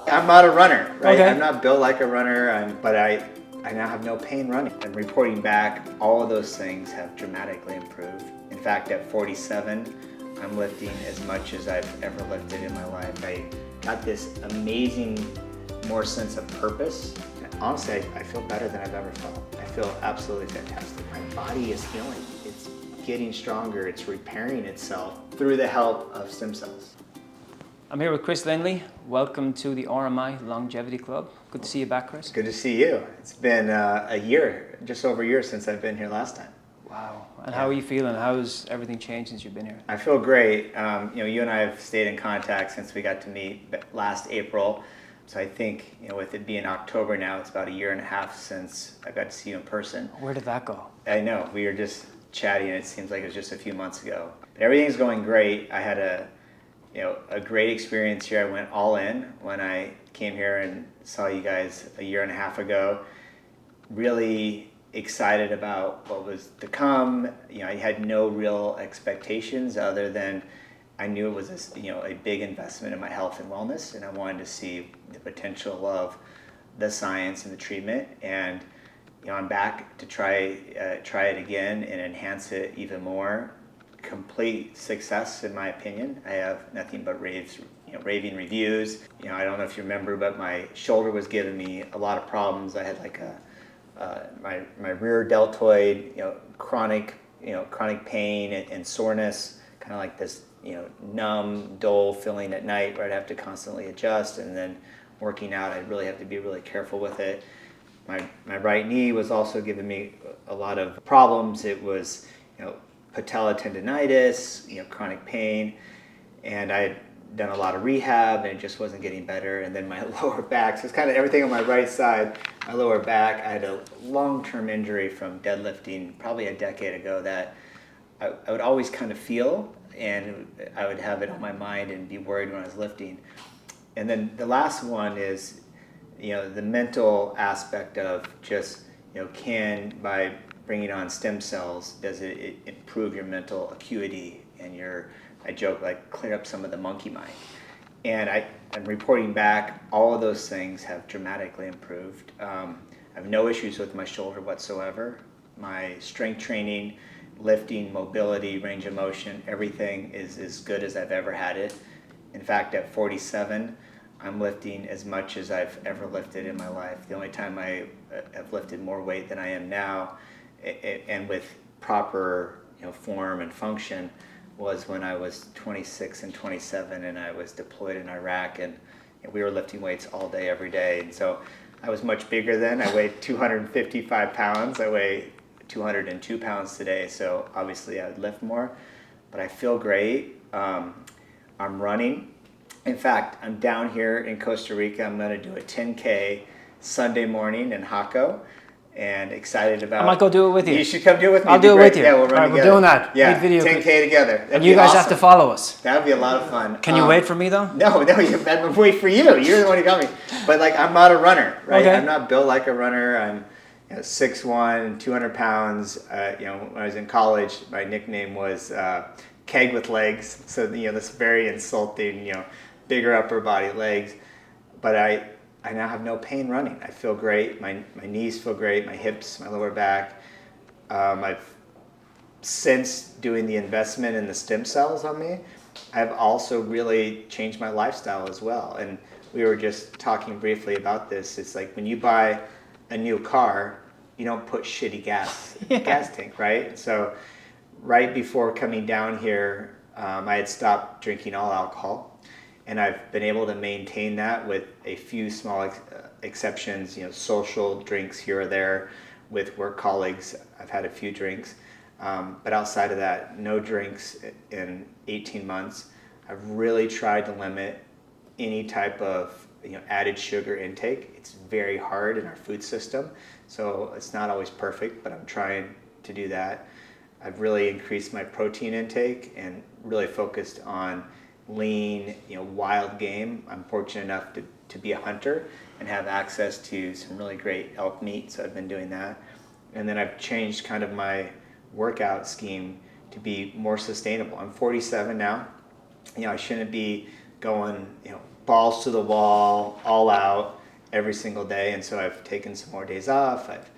I'm not a runner, right? Okay. I'm not built like a runner, but I now have no pain running. And reporting back, all of those things have dramatically improved. In fact, at 47, I'm lifting as much as I've ever lifted in my life. I got this amazing, more sense of purpose. Honestly, I feel better than I've ever felt. I feel absolutely fantastic. My body is healing. It's getting stronger. It's repairing itself through the help of stem cells. I'm here with Chris Lindley. Welcome to the RMI Longevity Club. Good to see you back, Chris. Good to see you. It's been a year, just over a year since I've been here last time. Wow. And how are you feeling? How's everything changed since you've been here? I feel great. You and I have stayed in contact since we got to meet last April. So I think, with it being October now, it's about a year and a half since I got to see you in person. Where did that go? I know. We were just chatting. It seems like it was just a few months ago. But everything's going great. I had a great experience here. I went all in when I came here and saw you guys a year and a half ago. Really excited about what was to come. I had no real expectations other than I knew it was a big investment in my health and wellness, and I wanted to see the potential of the science and the treatment. And I'm back to try it again and enhance it even more. Complete success in my opinion. I have nothing but raving reviews. I don't know if you remember, but my shoulder was giving me a lot of problems. I had like my rear deltoid, chronic pain and soreness, kind of like this, numb, dull feeling at night where I'd have to constantly adjust. And then working out, I really have to be really careful with it. My right knee was also giving me a lot of problems. It was, patella tendonitis, chronic pain, and I had done a lot of rehab and it just wasn't getting better. And then my lower back, so it's kind of everything on my right side, my lower back, I had a long-term injury from deadlifting probably a decade ago that I would always kind of feel, and I would have it on my mind and be worried when I was lifting. And then the last one is, the mental aspect of just, by bringing on stem cells, does it improve your mental acuity and I joke, like clear up some of the monkey mind. And I'm reporting back, all of those things have dramatically improved. I have no issues with my shoulder whatsoever. My strength training, lifting, mobility, range of motion, everything is as good as I've ever had it. In fact, at 47, I'm lifting as much as I've ever lifted in my life. The only time I have lifted more weight than I am now, and with proper form and function, was when I was 26 and 27 and I was deployed in Iraq, and we were lifting weights all day, every day. And so I was much bigger then. I weighed 255 pounds. I weigh 202 pounds today, so obviously I would lift more. But I feel great. I'm running. In fact, I'm down here in Costa Rica. I'm going to do a 10K Sunday morning in Jaco, and excited about. I might go do it with you. You should come do it with me. I'll do it with you. Yeah, we'll run All right, together. we're doing that. Yeah, video 10K together. That'd and be you guys awesome. have to follow us. That would be a lot of fun. Can you wait for me though? No, I'm wait for you. You're the one who got me. But I'm not a runner, right? Okay. I'm not built like a runner. I'm 6'1", 200 pounds. When I was in college, my nickname was Keg with legs. So this very insulting, bigger upper body legs. But I now have no pain running. I feel great. My knees feel great. My hips, my lower back. I've since doing the investment in the stem cells on me, I've also really changed my lifestyle as well. And we were just talking briefly about this. It's like when you buy a new car, you don't put shitty gas tank, right? So right before coming down here, I had stopped drinking all alcohol, and I've been able to maintain that with a few small exceptions, social drinks here or there with work colleagues. I've had a few drinks, but outside of that, no drinks in 18 months. I've really tried to limit any type of added sugar intake. It's very hard in our food system, so it's not always perfect, but I'm trying to do that. I've really increased my protein intake and really focused on lean, wild game. I'm fortunate enough to be a hunter and have access to some really great elk meat, so I've been doing that. And then I've changed kind of my workout scheme to be more sustainable. I'm 47 now. I shouldn't be going, balls to the wall, all out every single day. And so I've taken some more days off. I've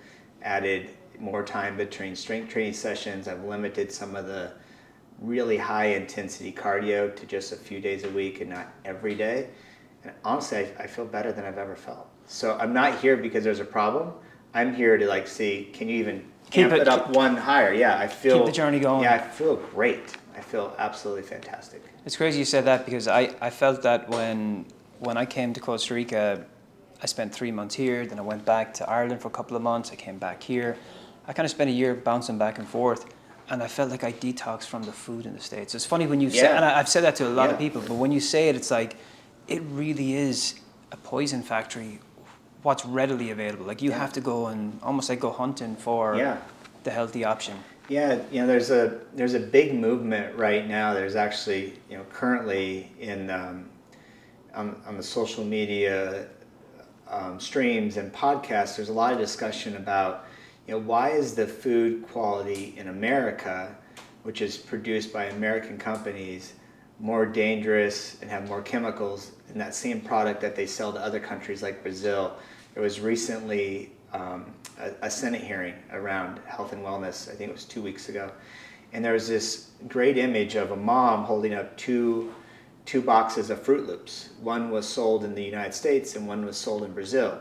added more time between strength training sessions. I've limited some of the really high intensity cardio to just a few days a week and not every day. And honestly, I feel better than I've ever felt. So I'm not here because there's a problem. I'm here to like see, can you even amp it up one higher? Yeah, I feel. Keep the journey going. Yeah, I feel great. I feel absolutely fantastic. It's crazy you said that because I felt that when I came to Costa Rica, I spent 3 months here, then I went back to Ireland for a couple of months, I came back here. I kind of spent a year bouncing back and forth, and I felt like I detoxed from the food in the States. It's funny when you say, and I've said that to a lot of people, but when you say it, it's like, it really is a poison factory, what's readily available. Like you have to go and almost like go hunting for the healthy option. Yeah, there's a big movement right now. There's actually, currently in on the social media streams and podcasts, there's a lot of discussion about, why is the food quality in America, which is produced by American companies, more dangerous and have more chemicals in that same product that they sell to other countries like Brazil. There was recently a Senate hearing around health and wellness. I think it was 2 weeks ago. And there was this great image of a mom holding up two boxes of Fruit Loops. One was sold in the United States and one was sold in Brazil.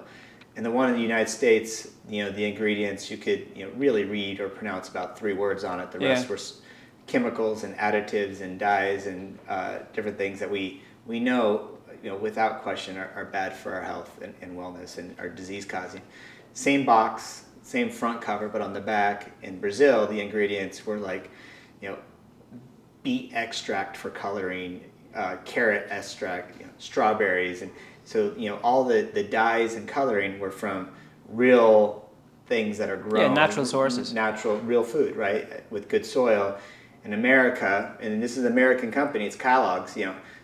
And the one in the United States, the ingredients, you could really read or pronounce about 3 words on it. The rest were chemicals and additives and dyes and different things that we know, without question are bad for our health and wellness and are disease causing. Same box, same front cover, but on the back in Brazil, the ingredients were like, beet extract for coloring, carrot extract, strawberries, and so all the dyes and coloring were from real things that are grown, natural sources, natural real food, right, with good soil. In America, and this is an American company, it's Kellogg's,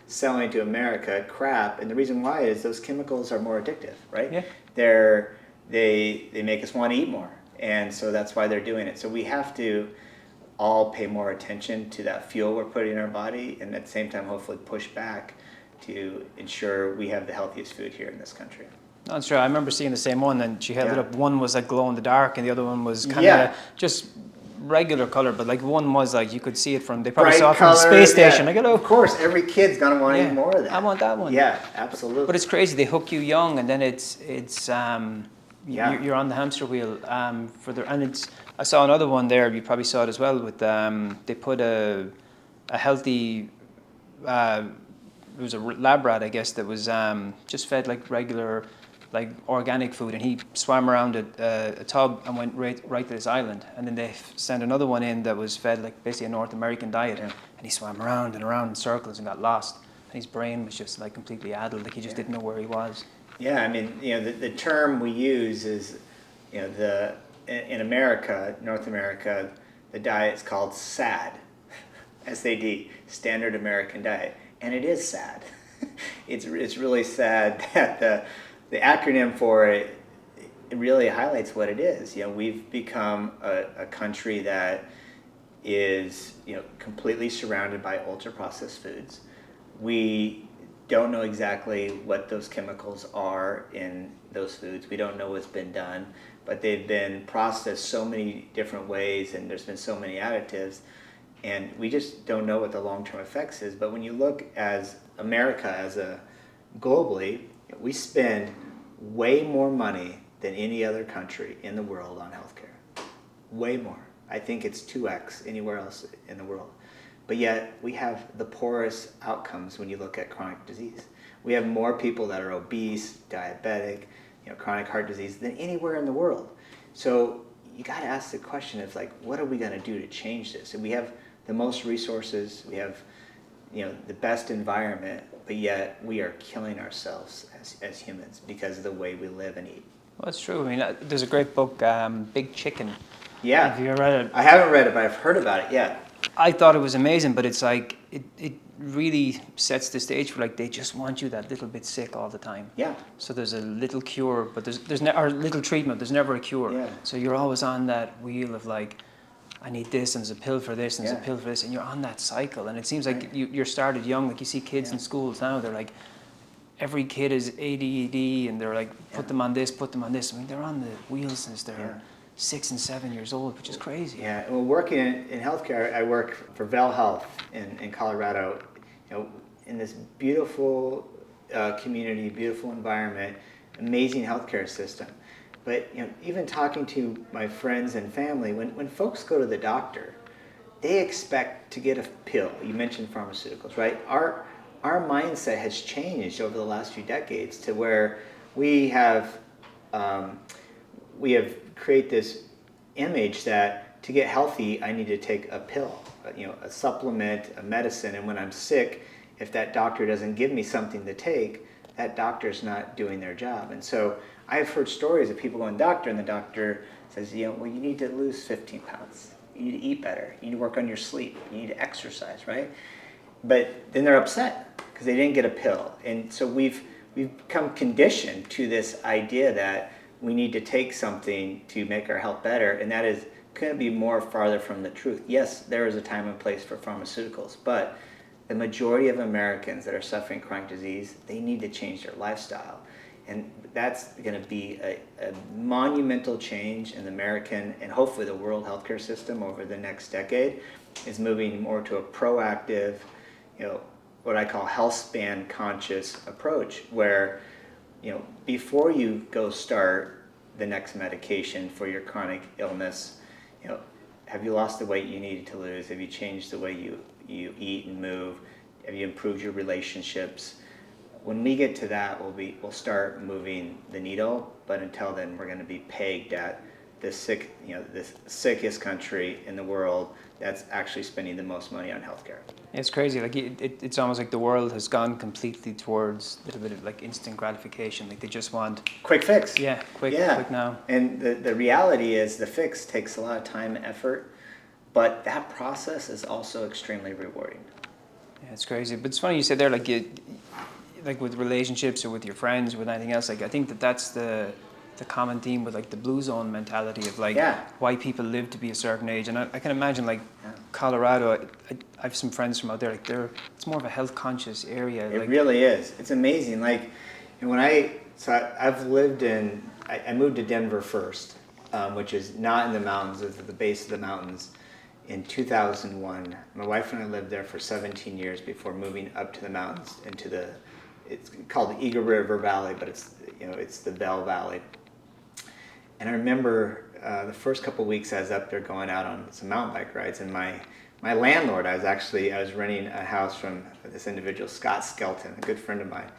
selling to America crap, and the reason why is those chemicals are more addictive, right? Yeah. They make us want to eat more, and so that's why they're doing it. So we have to all pay more attention to that fuel we're putting in our body, and at the same time hopefully push back to ensure we have the healthiest food here in this country. That's true. I remember seeing the same one, and she held it up. One was like glow in the dark, and the other one was kind of just regular color, but like one was like you could see it from, they probably saw it from the space station. Like, of course, every kid's gonna want to eat more of that. I want that one. Yeah, absolutely. But it's crazy. They hook you young, and then you're on the hamster wheel and it's. I saw another one there. You probably saw it as well. With they put a healthy. It was a lab rat, I guess, that was just fed like regular, like organic food, and he swam around a tub and went right to this island. And then they sent another one in that was fed like basically a North American diet, and he swam around and around in circles and got lost. And his brain was just like completely addled, like he just didn't know where he was. Yeah, I mean, the term we use is, in America, North America, the diet is called SAD, S-A-D, Standard American Diet. And it is sad. It's really sad that the acronym for it really highlights what it is. We've become a country that is completely surrounded by ultra processed foods. We don't know exactly what those chemicals are in those foods. We don't know what's been done, but they've been processed so many different ways, and there's been so many additives. And we just don't know what the long-term effects is. But when you look as America, globally, we spend way more money than any other country in the world on healthcare. Way more. I think it's 2x anywhere else in the world. But yet we have the poorest outcomes when you look at chronic disease. We have more people that are obese, diabetic, chronic heart disease than anywhere in the world. So you got to ask the question of like, what are we going to do to change this? And we have the most resources, we have the best environment, but yet we are killing ourselves as humans because of the way we live and eat. Well, that's true. I mean, there's a great book, Big Chicken. Yeah. Have you ever read it? I haven't read it, but I've heard about it, yeah. I thought it was amazing, but it's like, it really sets the stage for like, they just want you that little bit sick all the time. Yeah. So there's a little cure, but or little treatment, there's never a cure. Yeah. So you're always on that wheel of like, I need this, and there's a pill for this, and there's a pill for this, and you're on that cycle. And it seems like you're started young. Like you see kids in schools now, they're like, every kid is ADD, and they're like, put them on this, put them on this. I mean, they're on the wheels since they're 6 and 7 years old, which is crazy. Yeah, well, working in healthcare, I work for Vel Health in Colorado, in this beautiful community, beautiful environment, amazing healthcare system. But even talking to my friends and family, when folks go to the doctor, they expect to get a pill. You mentioned pharmaceuticals, right? Our mindset has changed over the last few decades to where we have create this image that to get healthy, I need to take a pill, a supplement, a medicine, and when I'm sick, if that doctor doesn't give me something to take, that doctor's not doing their job. And so I've heard stories of people going to the doctor, and the doctor says, well, you need to lose 15 pounds. You need to eat better. You need to work on your sleep. You need to exercise, right? But then they're upset because they didn't get a pill. And so we've become conditioned to this idea that we need to take something to make our health better, and that is couldn't be more farther from the truth. Yes, there is a time and place for pharmaceuticals, but the majority of Americans that are suffering chronic disease, they need to change their lifestyle. And that's going to be a monumental change in the American and hopefully the world healthcare system over the next decade, is moving more to a proactive, what I call health span conscious approach, where, before you go start the next medication for your chronic illness, have you lost the weight you needed to lose? Have you changed the way you eat and move? Have you improved your relationships? When we get to that, we'll start moving the needle. But until then, we're going to be pegged at the sickest country in the world that's actually spending the most money on healthcare. It's crazy. Like it's almost like the world has gone completely towards a little bit of like instant gratification. Like they just want quick fix. Yeah, quick now. And the reality is the fix takes a lot of time and effort, but that process is also extremely rewarding. Yeah, it's crazy. But it's funny you said there, like with relationships or with your friends, with anything else. Like I think that's the common theme with like the blue zone mentality of like why people live to be a certain age. And I can imagine like Colorado, I have some friends from out there, like it's more of a health conscious area. It really is. It's amazing. Like I've lived I moved to Denver first, which is not in the mountains, it's at the base of the mountains, in 2001. My wife and I lived there for 17 years before moving up to the mountains it's called the Eagle River Valley, but it's the Bell Valley. And I remember the first couple of weeks I was up there going out on some mountain bike rides, and my landlord, I was renting a house from this individual, Scott Skelton, a good friend of mine.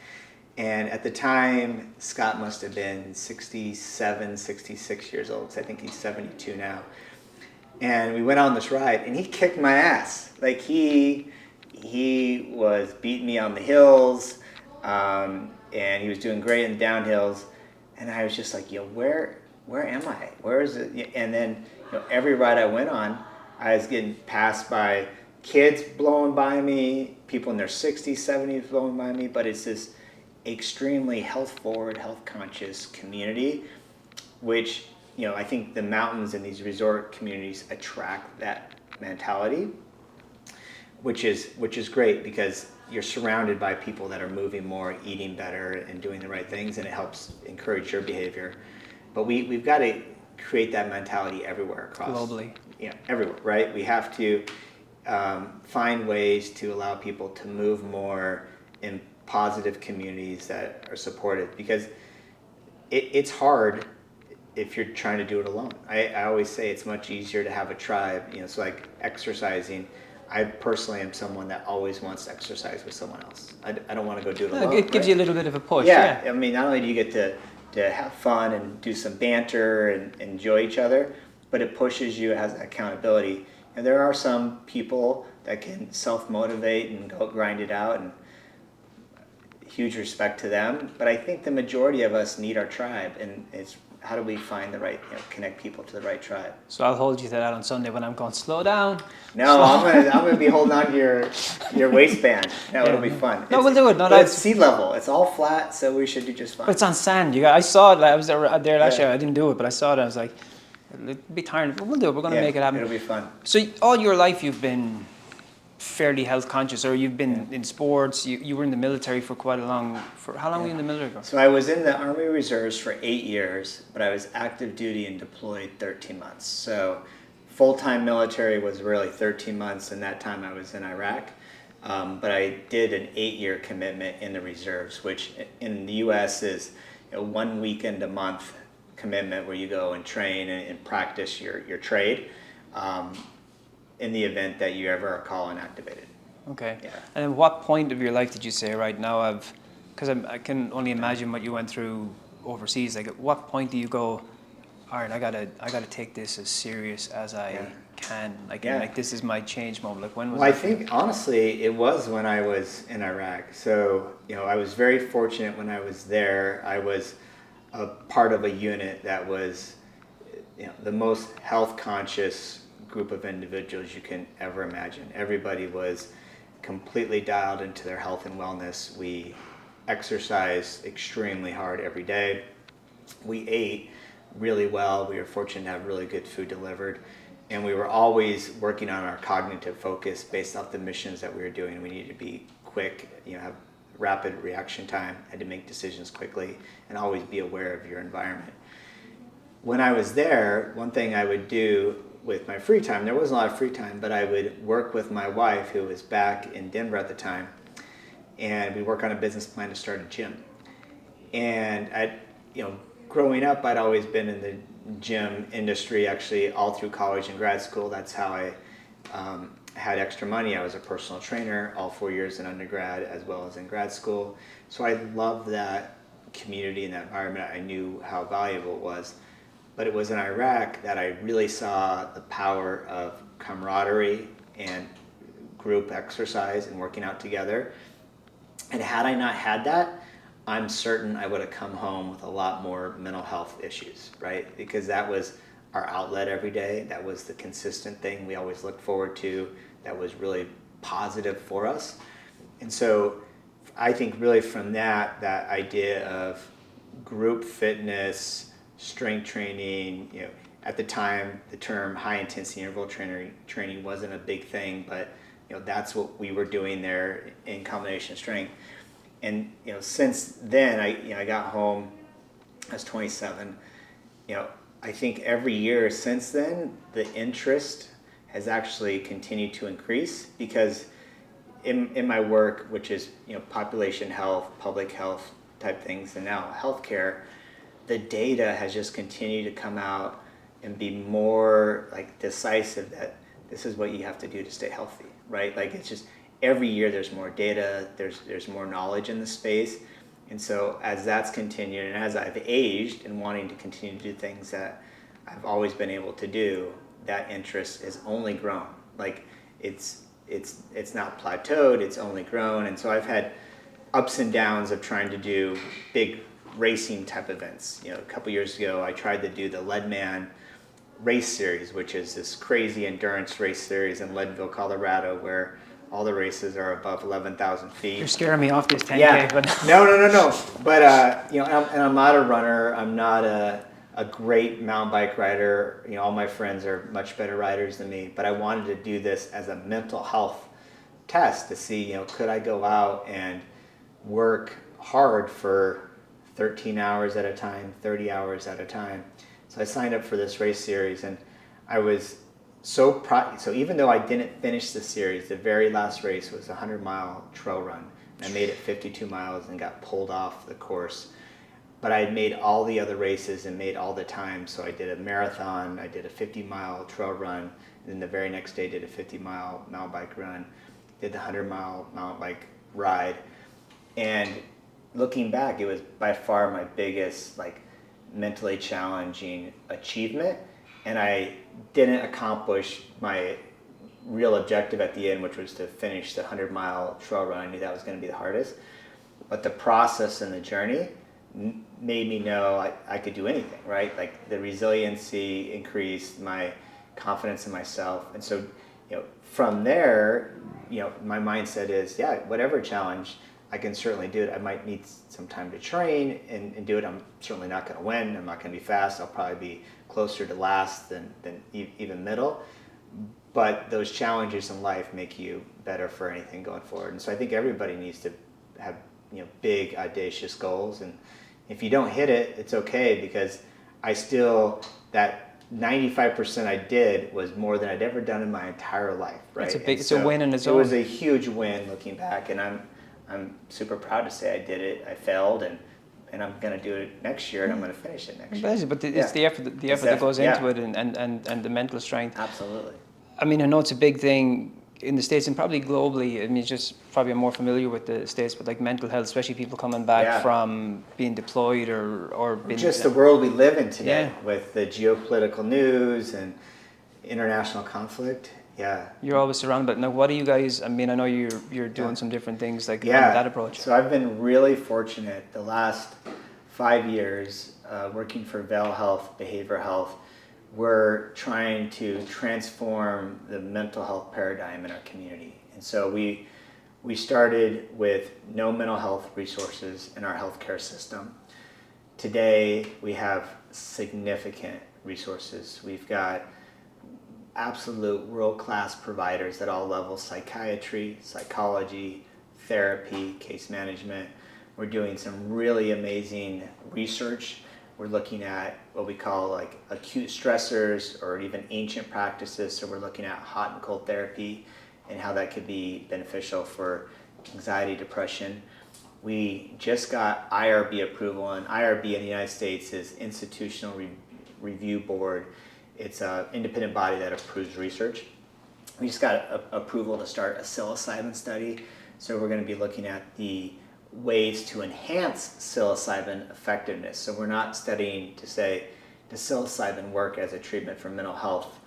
And at the time, Scott must have been 67, 66 years old, because I think he's 72 now. And we went on this ride, and he kicked my ass. Like he was beating me on the hills, and he was doing great in the downhills. And I was just like, where am I? Where is it? And then, every ride I went on, I was getting passed by kids blowing by me, people in their 60s, 70s blowing by me. But it's this extremely health-forward, health-conscious community, which, I think the mountains and these resort communities attract that mentality, which is great because you're surrounded by people that are moving more, eating better, and doing the right things, and it helps encourage your behavior. But we've got to create that mentality everywhere across. Globally. Everywhere, right? We have to find ways to allow people to move more in positive communities that are supported, because it's hard if you're trying to do it alone. I always say it's much easier to have a tribe. So like exercising, I personally am someone that always wants to exercise with someone else. I don't want to go do it alone. It gives you a little bit of a push. Yeah. I mean, not only do you get to have fun and do some banter and enjoy each other, but it pushes you as accountability. And there are some people that can self-motivate and go grind it out, and huge respect to them. But I think the majority of us need our tribe, and it's how do we find the right, connect people to the right tribe? So I'll hold you to that on Sunday when I'm going, slow down. No, I'm gonna be holding on to your waistband. It'll be fun. No, we'll do it. No, it's sea level. It's all flat, so we should do just fine. But it's on sand. I saw it. I was there last year. I didn't do it, but I saw it. I was like, it'd be tiring. But we'll do it. We're going to make it happen. It'll be fun. So all your life you've been fairly health conscious, or you've been in sports, you were in the military for how long were you in the military for? So I was in the Army Reserves for 8 years, but I was active duty and deployed 13 months. So full-time military was really 13 months, and that time I was in Iraq. But I did an 8-year commitment in the reserves, which in the U.S. is 1 weekend a month commitment where you go and train and practice your trade in the event that you ever are call inactivated. Okay. Yeah. And at what point of your life did you say, right now because I can only imagine what you went through overseas. Like, at what point do you go, all right, I gotta take this as serious as I can. Like, and, like, this is my change moment. Like, when was Well, I that? think honestly, it was when I was in Iraq. So I was very fortunate when I was there. I was a part of a unit that was the most health conscious group of individuals you can ever imagine. Everybody was completely dialed into their health and wellness. We exercised extremely hard every day. We ate really well. We were fortunate to have really good food delivered. And we were always working on our cognitive focus based off the missions that we were doing. We needed to be quick, have rapid reaction time, had to make decisions quickly, and always be aware of your environment. When I was there, one thing I would do with my free time, there wasn't a lot of free time, but I would work with my wife, who was back in Denver at the time, and we'd work on a business plan to start a gym. And growing up, I'd always been in the gym industry, actually all through college and grad school. That's how I had extra money. I was a personal trainer all 4 years in undergrad as well as in grad school. So I loved that community and that environment. I knew how valuable it was. But it was in Iraq that I really saw the power of camaraderie and group exercise and working out together. And had I not had that, I'm certain I would have come home with a lot more mental health issues, right? Because that was our outlet every day. That was the consistent thing we always looked forward to. That was really positive for us. And so I think really from that idea of group fitness, strength training, at the time the term high intensity interval training wasn't a big thing, but that's what we were doing there in combination strength. And since then I got home, I was 27. I think every year since then the interest has actually continued to increase, because in my work, which is population health, public health type things, and now healthcare, the data has just continued to come out and be more like decisive that this is what you have to do to stay healthy, right? Like, it's just every year there's more data, there's more knowledge in the space. And so as that's continued, and as I've aged and wanting to continue to do things that I've always been able to do, that interest has only grown. Like, it's not plateaued, it's only grown. And so I've had ups and downs of trying to do big racing type events. A couple years ago, I tried to do the Leadman race series, which is this crazy endurance race series in Leadville, Colorado, where all the races are above 11,000 feet. You're scaring me off this 10K. Yeah. But No. But I'm not a runner. I'm not a great mountain bike rider. All my friends are much better riders than me. But I wanted to do this as a mental health test to see, could I go out and work hard for 13 hours at a time, 30 hours at a time. So I signed up for this race series, and I was so proud. So even though I didn't finish the series, the very last race was a 100-mile trail run. I made it 52 miles and got pulled off the course. But I had made all the other races and made all the time. So I did a marathon, I did a 50-mile trail run, and then the very next day did a 50-mile mountain bike run, did the 100-mile mountain bike ride. And looking back, it was by far my biggest mentally challenging achievement, and I didn't accomplish my real objective at the end, which was to finish the 100-mile trail run. I knew that was going to be the hardest, but the process and the journey made me know I could do anything, right? Like, the resiliency increased, my confidence in myself, and so from there, my mindset is, whatever challenge, I can certainly do it. I might need some time to train and do it. I'm certainly not going to win. I'm not going to be fast. I'll probably be closer to last than even middle. but those challenges in life make you better for anything going forward. And so I think everybody needs to have, big audacious goals, and if you don't hit it, it's okay, because that 95% I did was more than I'd ever done in my entire life, right? It's a win in its own. It was a huge win looking back, and I'm super proud to say I did it. I failed, and I'm going to do it next year, and I'm going to finish it next year. But it's the effort that goes into it, and the mental strength. Absolutely. I mean, I know it's a big thing in the States and probably globally. I mean, it's just probably I'm more familiar with the States, but like mental health, especially people coming back from being deployed or being... Just the world we live in today with the geopolitical news and international conflict. Yeah. You're always surrounded, but now what do you guys, I mean, I know you're doing some different things like that approach. So I've been really fortunate the last 5 years working for Vail Health, Behavioral Health. We're trying to transform the mental health paradigm in our community. And so we started with no mental health resources in our healthcare system. Today, we have significant resources. We've got absolute world-class providers at all levels: psychiatry, psychology, therapy, case management. We're doing some really amazing research. We're looking at what we call like acute stressors or even ancient practices. So we're looking at hot and cold therapy and how that could be beneficial for anxiety, depression. We just got IRB approval, and IRB in the United States is Institutional Review Board. It's an independent body that approves research. We just got approval to start a psilocybin study. So we're going to be looking at the ways to enhance psilocybin effectiveness. So we're not studying to say, does psilocybin work as a treatment for mental health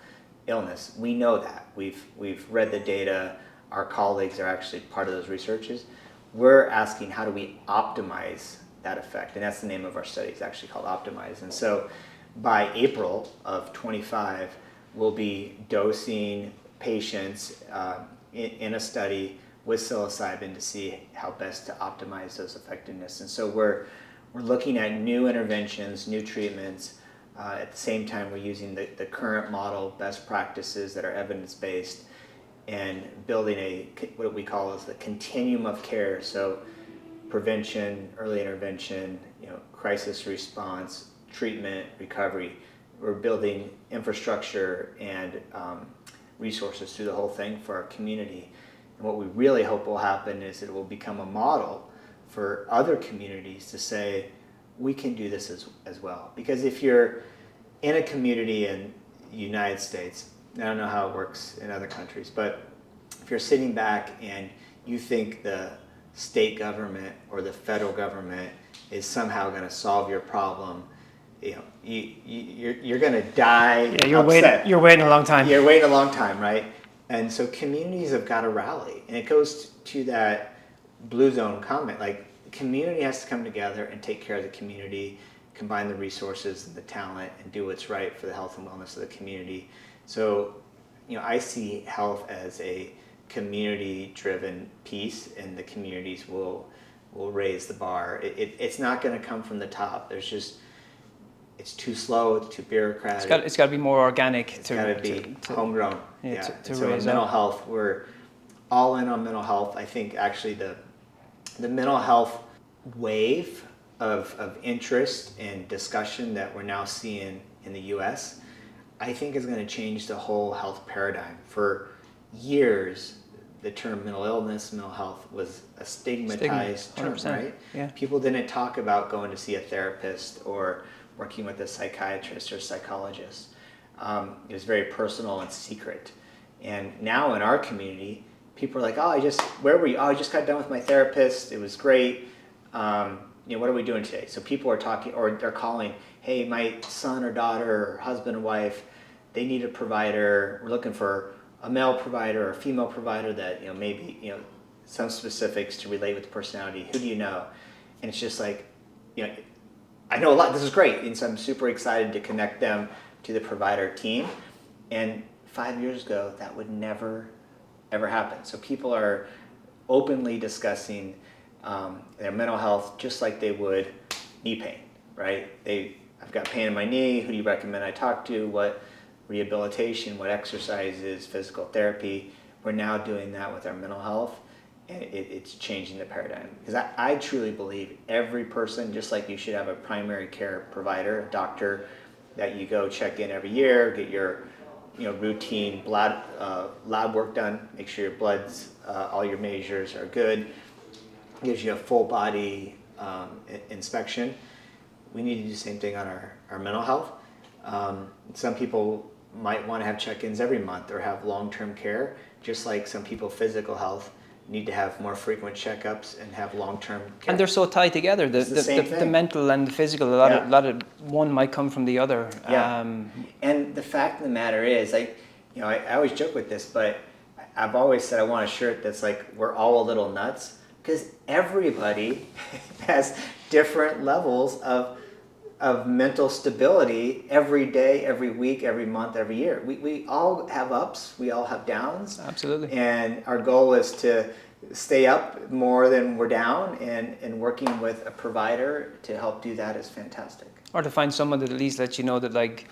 illness? We know that. We've read the data. Our colleagues are actually part of those researches. We're asking, how do we optimize that effect? And that's the name of our study. It's actually called Optimize. And so by April of 25, we'll be dosing patients in a study with psilocybin to see how best to optimize those effectiveness. And so we're looking at new interventions, new treatments. At the same time, we're using the current model, best practices that are evidence-based, and building what we call as the continuum of care. So prevention, early intervention, crisis response, treatment, recovery. We're building infrastructure and resources through the whole thing for our community. And what we really hope will happen is it will become a model for other communities to say, we can do this as well. Because if you're in a community in the United States, I don't know how it works in other countries, but if you're sitting back and you think the state government or the federal government is somehow going to solve your problem, you're going to die. Yeah, you're waiting a long time. You're waiting a long time, right? And so communities have got to rally. And it goes to that Blue Zone comment, like the community has to come together and take care of the community, combine the resources and the talent, and do what's right for the health and wellness of the community. So, I see health as a community-driven piece, and the communities will raise the bar. It's not going to come from the top. It's too slow. It's too bureaucratic. It's got to be more organic. It's got to be homegrown. So raise mental up. health, we're all in on mental health. I think actually the mental health wave of interest and discussion that we're now seeing in the U.S., I think is going to change the whole health paradigm. For years, the term mental illness, mental health was a stigmatized term, right? Yeah. People didn't talk about going to see a therapist or working with a psychiatrist or psychologist. It was very personal and secret. And now in our community, people are like, where were you? Oh, I just got done with my therapist. It was great. What are we doing today? So people are talking, or they're calling, hey, my son or daughter or husband or wife, they need a provider. We're looking for a male provider or a female provider that, maybe, some specifics to relate with the personality. Who do you know? And it's just like, I know a lot. This is great. And so I'm super excited to connect them to the provider team. And 5 years ago, that would never, ever happen. So people are openly discussing their mental health just like they would knee pain, right? I've got pain in my knee. Who do you recommend I talk to? What rehabilitation, what exercise is, physical therapy. We're now doing that with our mental health, and it's changing the paradigm. Because I truly believe every person, just like you should have a primary care provider, a doctor that you go check in every year, get your routine blood lab work done, make sure your blood's all your measures are good, gives you a full body inspection. We need to do the same thing on our mental health. Some people might want to have check-ins every month or have long-term care, just like some people physical health need to have more frequent checkups and have long-term care. And they're so tied together. The mental and the physical, a lot of one might come from the other. Yeah. And the fact of the matter is, I always joke with this, but I've always said I want a shirt that's like, we're all a little nuts, because everybody has different levels of mental stability every day, every week, every month, every year. We all have ups, we all have downs. Absolutely. And our goal is to stay up more than we're down, and working with a provider to help do that is fantastic. Or to find someone that at least lets you know that, like,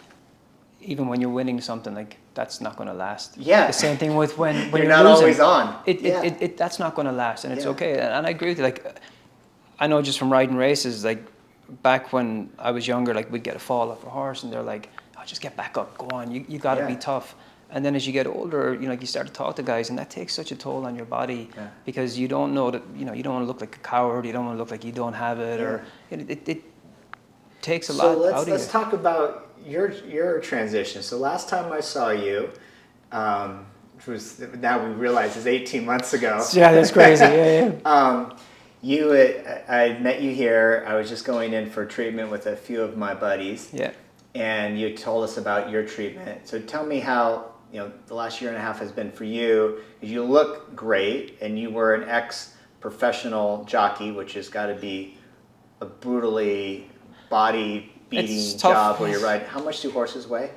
even when you're winning something, like, that's not going to last. Yeah. The same thing with when you're you're not losing. always on. It that's not going to last, and it's okay. And I agree with you. Like, I know just from riding races, like, back when I was younger, like, we'd get a fall off a horse, and they're like, "Oh, just get back up, go on. You got to be tough." And then as you get older, like, you start to talk to guys, and that takes such a toll on your body because you don't know that, you don't want to look like a coward. You don't want to look like you don't have it, or it takes a lot out of you. Let's talk about your transition. So last time I saw you, which was, now we realize is 18 months ago. Yeah, that's crazy. I met you here. I was just going in for treatment with a few of my buddies. Yeah. And you told us about your treatment. So tell me how the last year and a half has been for you. You look great, and you were an ex-professional jockey, which has got to be a brutally body-beating job where you're riding. How much do horses weigh?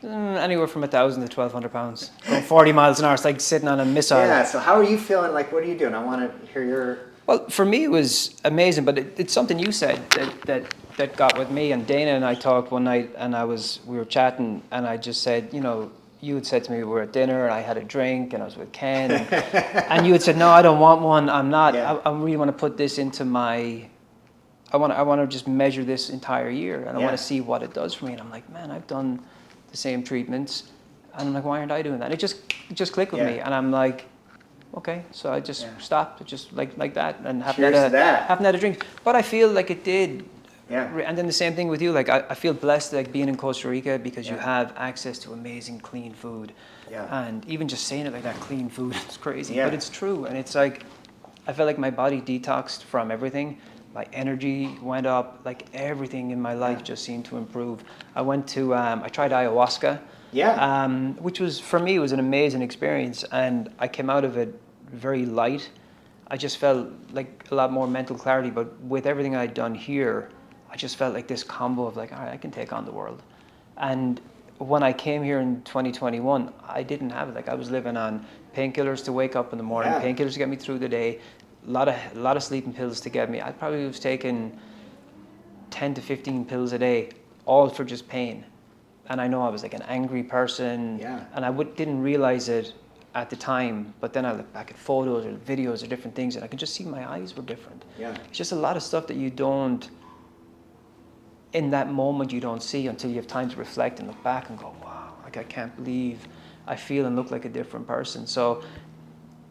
Anywhere from 1,000 to 1,200 pounds. Going 40 miles an hour. It's like sitting on a missile. Yeah. So how are you feeling? Like, what are you doing? I want to hear your. Well, for me, it was amazing, but it's something you said that got with me. And Dana and I talked one night, and we were chatting, and I just said, you had said to me, we were at dinner, and I had a drink, and I was with Ken, and you had said, no, I don't want one. I'm not. Yeah. I really want to put this into my. I want to just measure this entire year, and I want to see what it does for me. And I'm like, man, I've done the same treatments, and I'm like, why aren't I doing that? It just clicked with me, and I'm like, okay, so I just stopped, just like that, and haven't had a drink. But I feel like it did. Yeah. And then the same thing with you. Like, I feel blessed, like, being in Costa Rica, because you have access to amazing clean food. Yeah. And even just saying it like that, clean food, is crazy. Yeah. But it's true. And it's like, I felt like my body detoxed from everything. My energy went up. Like, everything in my life just seemed to improve. I went to, I tried ayahuasca. Yeah. Which was, for me, was an amazing experience. And I came out of it very light. I just felt like a lot more mental clarity. But with everything I'd done here, I just felt like this combo of, like, all right, I can take on the world. And when I came here in 2021, I didn't have it. Like, I was living on painkillers to wake up in the morning, painkillers to get me through the day, a lot of sleeping pills to get me. I probably was taking 10 to 15 pills a day, all for just pain. And I know I was like an angry person, and I didn't realize it at the time, but then I look back at photos or videos or different things, and I could just see my eyes were different. Yeah. It's just a lot of stuff that you don't, in that moment, you don't see until you have time to reflect and look back and go, wow, like, I can't believe I feel and look like a different person. So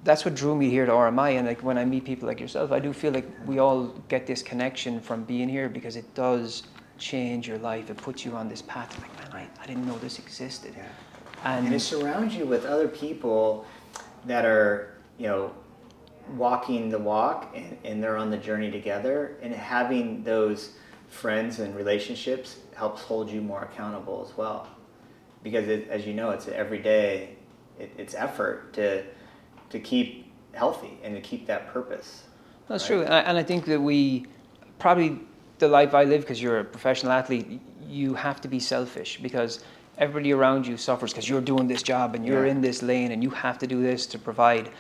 that's what drew me here to RMI. And like, when I meet people like yourself, I do feel like we all get this connection from being here, because it does change your life. It puts you on this path. Like, man, I didn't know this existed. Yeah. And it surrounds you with other people that are, walking the walk, and they're on the journey together, and having those friends and relationships helps hold you more accountable as well, because as you know, it's every day, it's effort to keep healthy and to keep that purpose. That's right? True, and I think that we probably, the life I live, because you're a professional athlete, you have to be selfish, because everybody around you suffers because you're doing this job and you're in this lane and you have to do this to provide,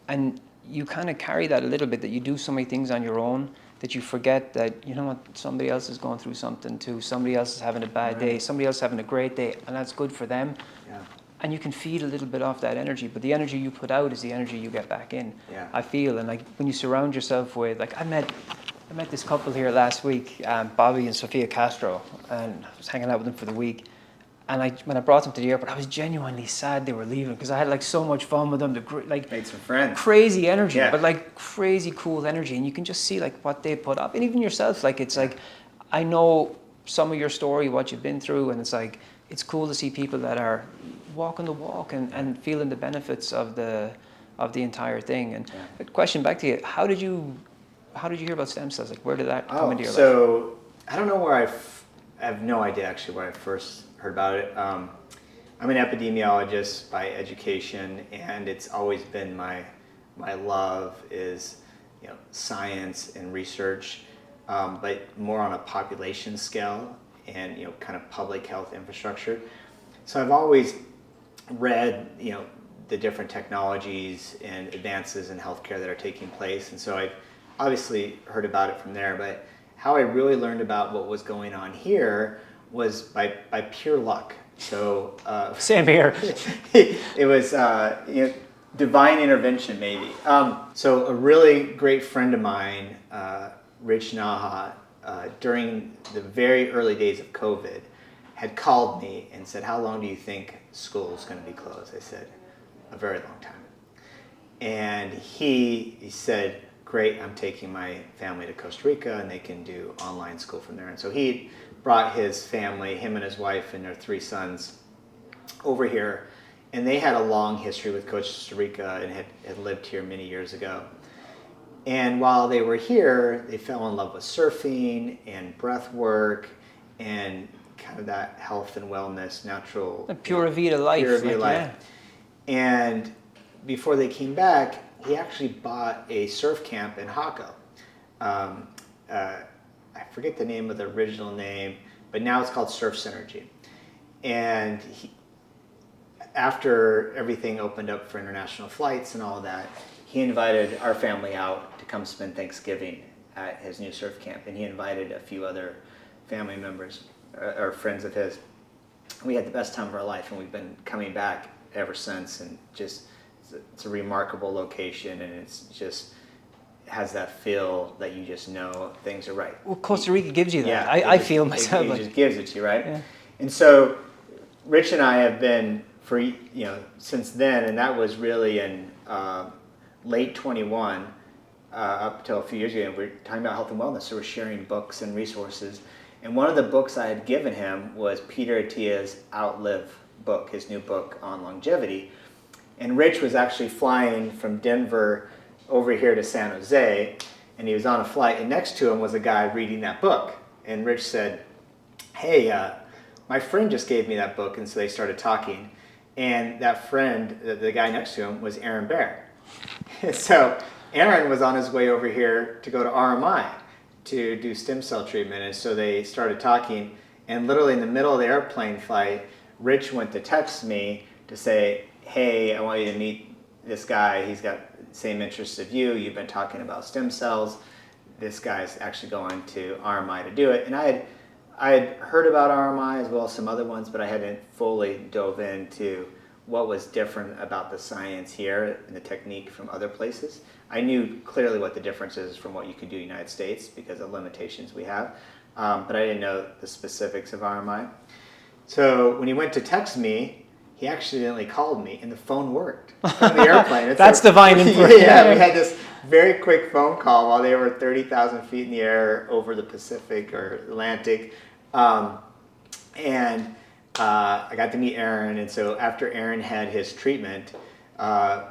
and you kind of carry that a little bit, that you do so many things on your own that you forget that, you know what, somebody else is going through something too. Somebody else is having a bad day. Somebody else is having a great day, and that's good for them. Yeah. And you can feed a little bit off that energy, but the energy you put out is the energy you get back in. Yeah. I feel, and like when you surround yourself with, like I met this couple here last week, Bobby and Sofia Castro, and I was hanging out with them for the week. And when I brought them to the airport, I was genuinely sad they were leaving because I had like so much fun with them. Made some friends. Crazy energy, Yeah. but like crazy cool energy, and you can just see like what they put up, and even yourself. Like it's like, I know some of your story, what you've been through, and it's like it's cool to see people that are walking the walk and feeling the benefits of the entire thing. And a question back to you: How did you hear about stem cells? Like where did that come into your life? So I don't know where I have no idea actually where I first heard about it. I'm an epidemiologist by education, and it's always been my love is science and research, but more on a population scale and kind of public health infrastructure. So I've always read the different technologies and advances in healthcare that are taking place, and so I've obviously heard about it from there. But how I really learned about what was going on here was by pure luck. So same here. It was divine intervention maybe. So a really great friend of mine, Rich Naha, during the very early days of COVID, had called me and said, "How long do you think school's going to be closed?" I said, "A very long time." And he said, "Great, I'm taking my family to Costa Rica and they can do online school from there." And so he brought his family, him and his wife and their 3 sons, over here. And they had a long history with Costa Rica and had lived here many years ago. And while they were here, they fell in love with surfing and breath work and kind of that health and wellness, natural. A Pura Vida life. Pura Vida life. Yeah. And before they came back, he actually bought a surf camp in Jaco. I forget the name of the original name, but now it's called Surf Synergy. And after everything opened up for international flights and all of that, he invited our family out to come spend Thanksgiving at his new surf camp. And he invited a few other family members or friends of his. We had the best time of our life, and we've been coming back ever since. And just, it's a remarkable location, and it's just has that feel that you just know things are right. Well, Costa Rica gives you that. Yeah, I feel myself. It just gives it to you, right? Yeah. And so Rich and I have been for since then, and that was really in late 21 up till a few years ago. And we're talking about health and wellness, so we're sharing books and resources. And one of the books I had given him was Peter Attia's Outlive book, his new book on longevity. And Rich was actually flying from Denver over here to San Jose, and he was on a flight, and next to him was a guy reading that book. And Rich said, "Hey, my friend just gave me that book." And so they started talking, and that friend, the guy next to him, was Aaron Bear. So Aaron was on his way over here to go to RMI to do stem cell treatment, and so they started talking, and literally in the middle of the airplane flight, Rich went to text me to say, "Hey, I want you to meet this guy. He's got the same interests of you. You've been talking about stem cells. This guy's actually going to RMI to do it." And I had heard about RMI as well as some other ones, but I hadn't fully dove into what was different about the science here and the technique from other places. I knew clearly what the difference is from what you could do in the United States because of limitations we have, but I didn't know the specifics of RMI. So when he went to text me, he accidentally called me, and the phone worked on the airplane. That's divine info. Yeah, we had this very quick phone call while they were 30,000 feet in the air over the Pacific or Atlantic. And I got to meet Aaron, and so after Aaron had his treatment,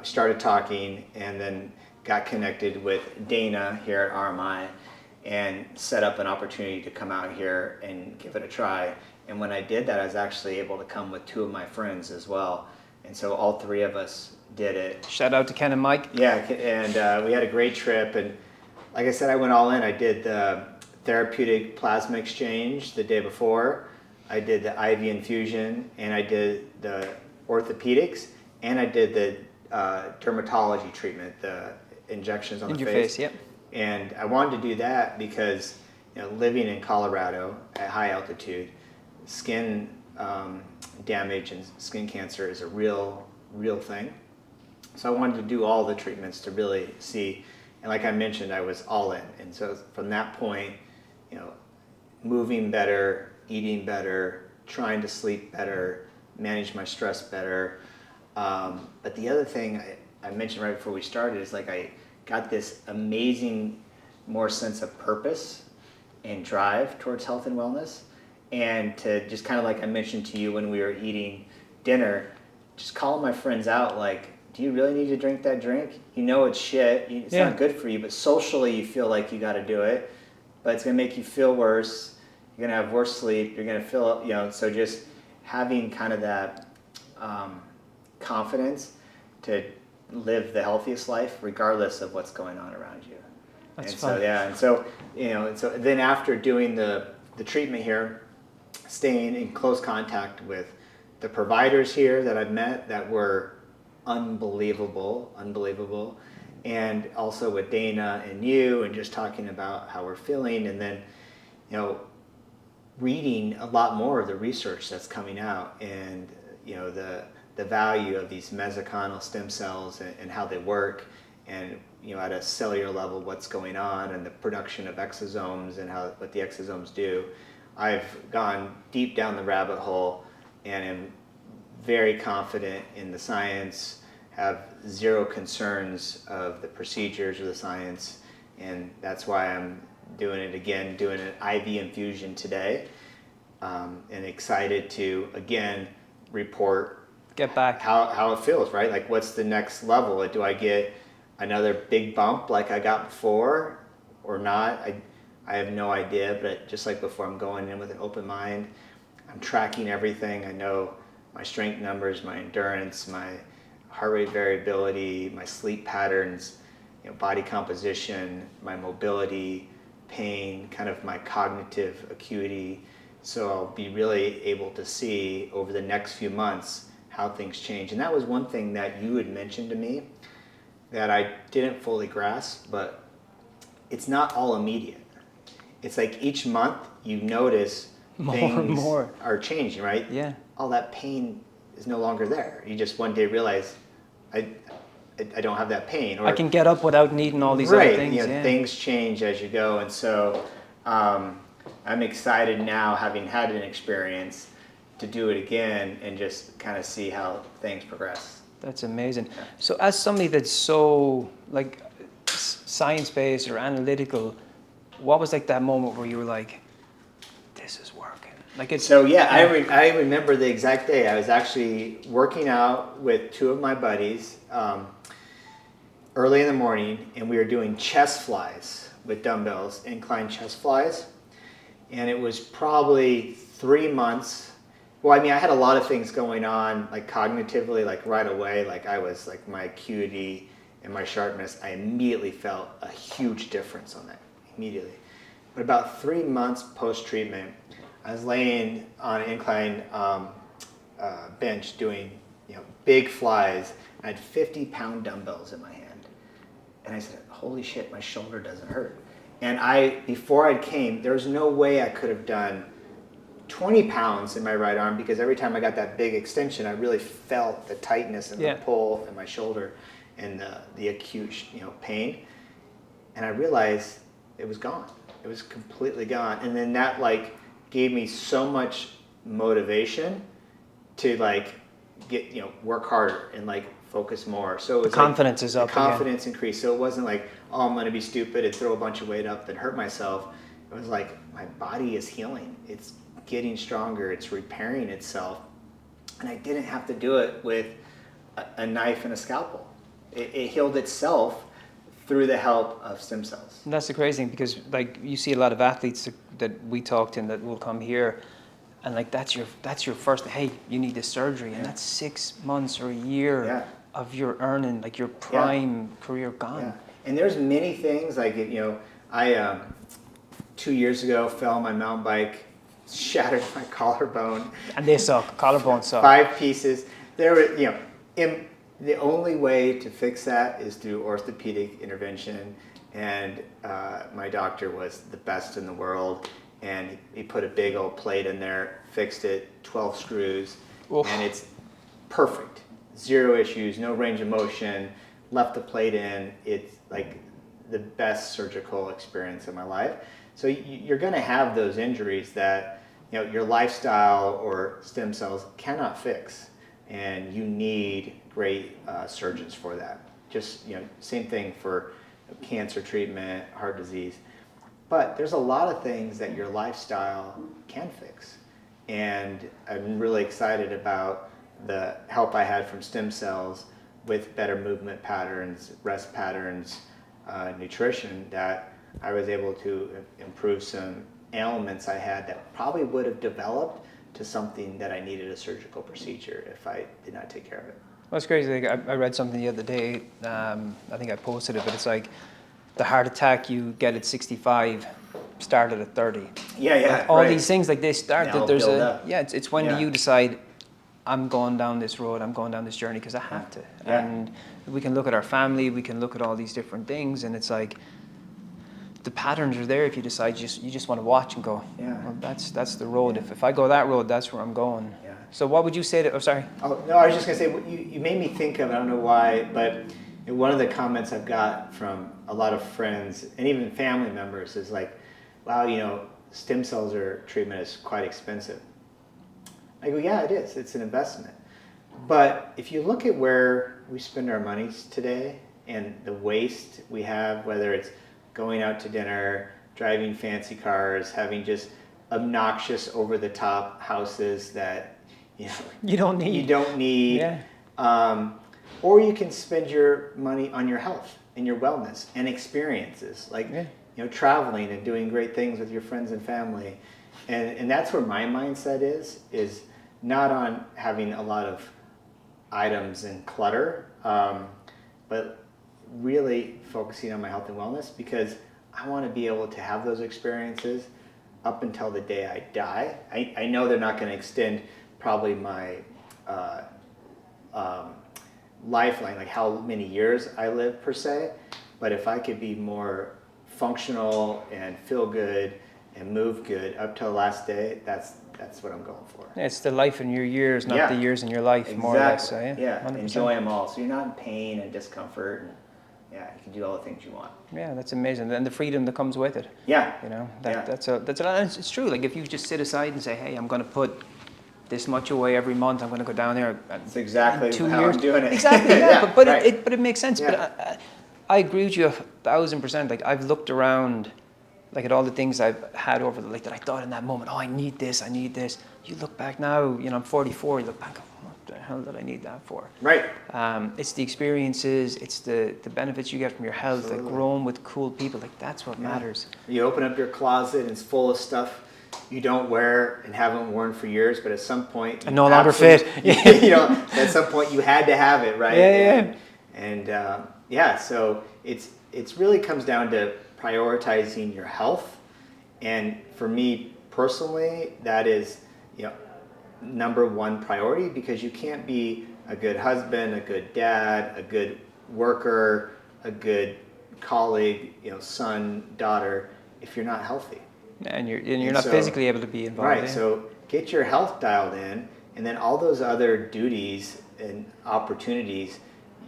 started talking, and then got connected with Dana here at RMI and set up an opportunity to come out here and give it a try. And when I did that, I was actually able to come with 2 of my friends as well. And so all 3 of us did it. Shout out to Ken and Mike. Yeah, and we had a great trip. And like I said, I went all in. I did the therapeutic plasma exchange the day before. I did the IV infusion, and I did the orthopedics, and I did the dermatology treatment, the injections on in the your face. Yep. And I wanted to do that because, living in Colorado at high altitude, skin damage and skin cancer is a real thing. So I wanted to do all the treatments to really see, and like I mentioned, I was all in. And so from that point, moving better, eating better, trying to sleep better, manage my stress better. But the other thing I mentioned right before we started is like I got this amazing more sense of purpose and drive towards health and wellness. And to just kind of like I mentioned to you when we were eating dinner, just calling my friends out like, do you really need to drink that drink? It's shit. It's not good for you, but socially you feel like you got to do it. But it's going to make you feel worse. You're going to have worse sleep. You're going to feel, so just having kind of that confidence to live the healthiest life regardless of what's going on around you. That's and fun. so then after doing the treatment here, staying in close contact with the providers here that I've met that were unbelievable, and also with Dana and you, and just talking about how we're feeling, and then reading a lot more of the research that's coming out, and the value of these mesenchymal stem cells and how they work, and at a cellular level what's going on, and the production of exosomes and what the exosomes do. I've gone deep down the rabbit hole and am very confident in the science, have zero concerns of the procedures or the science, and that's why I'm doing it again, doing an IV infusion today, and excited to again report Get back how it feels, right? Like what's the next level? Do I get another big bump like I got before or not? I have no idea, but just like before, I'm going in with an open mind. I'm tracking everything. I know my strength numbers, my endurance, my heart rate variability, my sleep patterns, body composition, my mobility, pain, kind of my cognitive acuity. So I'll be really able to see over the next few months how things change. And that was one thing that you had mentioned to me that I didn't fully grasp, but it's not all immediate. It's like each month you notice things are changing, right? Yeah. All that pain is no longer there. You just one day realize I don't have that pain. Or I can get up without needing all these other things. Things change as you go. And so I'm excited now, having had an experience, to do it again and just kind of see how things progress. That's amazing. So as somebody that's so like science-based or analytical, what was like that moment where you were like, this is working? Like it's I remember the exact day. I was actually working out with two of my buddies early in the morning, and we were doing chest flies with dumbbells, incline chest flies. And it was probably 3 months. Well, I mean, I had a lot of things going on, like cognitively, like right away. Like I was like my acuity and my sharpness, I immediately felt a huge difference on that, immediately. But about 3 months post-treatment, I was laying on an incline bench doing big flies. I had 50-pound dumbbells in my hand. And I said, holy shit, my shoulder doesn't hurt. And before I came, there was no way I could have done 20 pounds in my right arm, because every time I got that big extension, I really felt the tightness and the pull in my shoulder and the acute pain. And I realized it was gone. It was completely gone. And then that like gave me so much motivation to like get work harder and like focus more. So it was confidence is up. Confidence increased. So it wasn't like, oh, I'm going to be stupid and throw a bunch of weight up and hurt myself. It was like my body is healing. It's getting stronger. It's repairing itself. And I didn't have to do it with a knife and a scalpel. It healed itself through the help of stem cells. And that's the crazy thing, because like you see a lot of athletes that we talked to and that will come here, and like that's your first, hey, you need this surgery, and that's 6 months or a year of your earning, like your prime career gone. Yeah. And there's many things like I 2 years ago fell on my mountain bike, shattered my collarbone. And they suck. Collarbone suck. 5 pieces. There were the only way to fix that is through orthopedic intervention, and my doctor was the best in the world, and he put a big old plate in there, fixed it, 12 screws, Oof. and it's perfect. 0 issues, no range of motion, left the plate in. It's like the best surgical experience of my life. So you're going to have those injuries that your lifestyle or stem cells cannot fix, and you need great surgeons for that. Just same thing for cancer treatment, heart disease. But there's a lot of things that your lifestyle can fix, and I'm really excited about the help I had from stem cells with better movement patterns, rest patterns, nutrition, that I was able to improve some ailments I had that probably would have developed to something that I needed a surgical procedure if I did not take care of it. Well, it's crazy. Like, I read something the other day. I think I posted it, but it's like the heart attack you get at 65 started at 30. Yeah, all right. these things, like they start. They all There's build a up. It's when do you decide, I'm going down this road, I'm going down this journey because I have to. Yeah. And we can look at our family, we can look at all these different things, and it's like the patterns are there if you decide you just want to watch and go, well, that's the road. Yeah. If I go that road, that's where I'm going. Yeah. So what would you say to, sorry. Oh, no, I was just going to say, you made me think of, I don't know why, but one of the comments I've got from a lot of friends and even family members is like, wow, stem cells treatment is quite expensive. I go, yeah, it is. It's an investment. But if you look at where we spend our monies today and the waste we have, whether it's going out to dinner, driving fancy cars, having just obnoxious, over-the-top houses that You don't need. Yeah. Or you can spend your money on your health and your wellness and experiences, like traveling and doing great things with your friends and family. And that's where my mindset is not on having a lot of items and clutter, but really focusing on my health and wellness, because I want to be able to have those experiences up until the day I die. I know they're not going to extend probably my lifeline, like how many years I live per se, but if I could be more functional and feel good and move good up till the last day, that's what I'm going for. It's the life in your years, not the years in your life, exactly. more or less. So, yeah, 100%. Enjoy them all. So you're not in pain and discomfort, and you can do all the things you want. Yeah, that's amazing, and the freedom that comes with it. Yeah, That's it's true. Like if you just sit aside and say, hey, I'm going to put this much away every month, I'm going to go down there. That's exactly in 2 how years. I'm doing it. Exactly, yeah. But right. it makes sense. Yeah. But I agree with you 1,000%. Like I've looked around, like at all the things I've had over that I thought in that moment, oh, I need this. You look back now, I'm 44. You look back, what the hell did I need that for? Right. It's the experiences, it's the benefits you get from your health, Absolutely. like growing with cool people. Like that's what matters. You open up your closet and it's full of stuff you don't wear and haven't worn for years, but at some point And no longer fit. At some point you had to have it, right? Yeah. And so it's really comes down to prioritizing your health, and for me personally, that is number one priority, because you can't be a good husband, a good dad, a good worker, a good colleague, son, daughter, if you're not healthy. And you're not physically able to be involved. Right. So get your health dialed in, and then all those other duties and opportunities,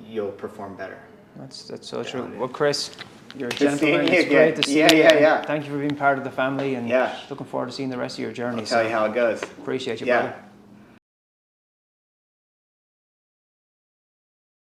you'll perform better. That's so true. Well, Chris, you're a Good seeing gentleman. you It's again. great to see you. Yeah. Thank you for being part of the family, and Yeah. looking forward to seeing the rest of your journey. I'll tell you how it goes. Appreciate you, Yeah. brother.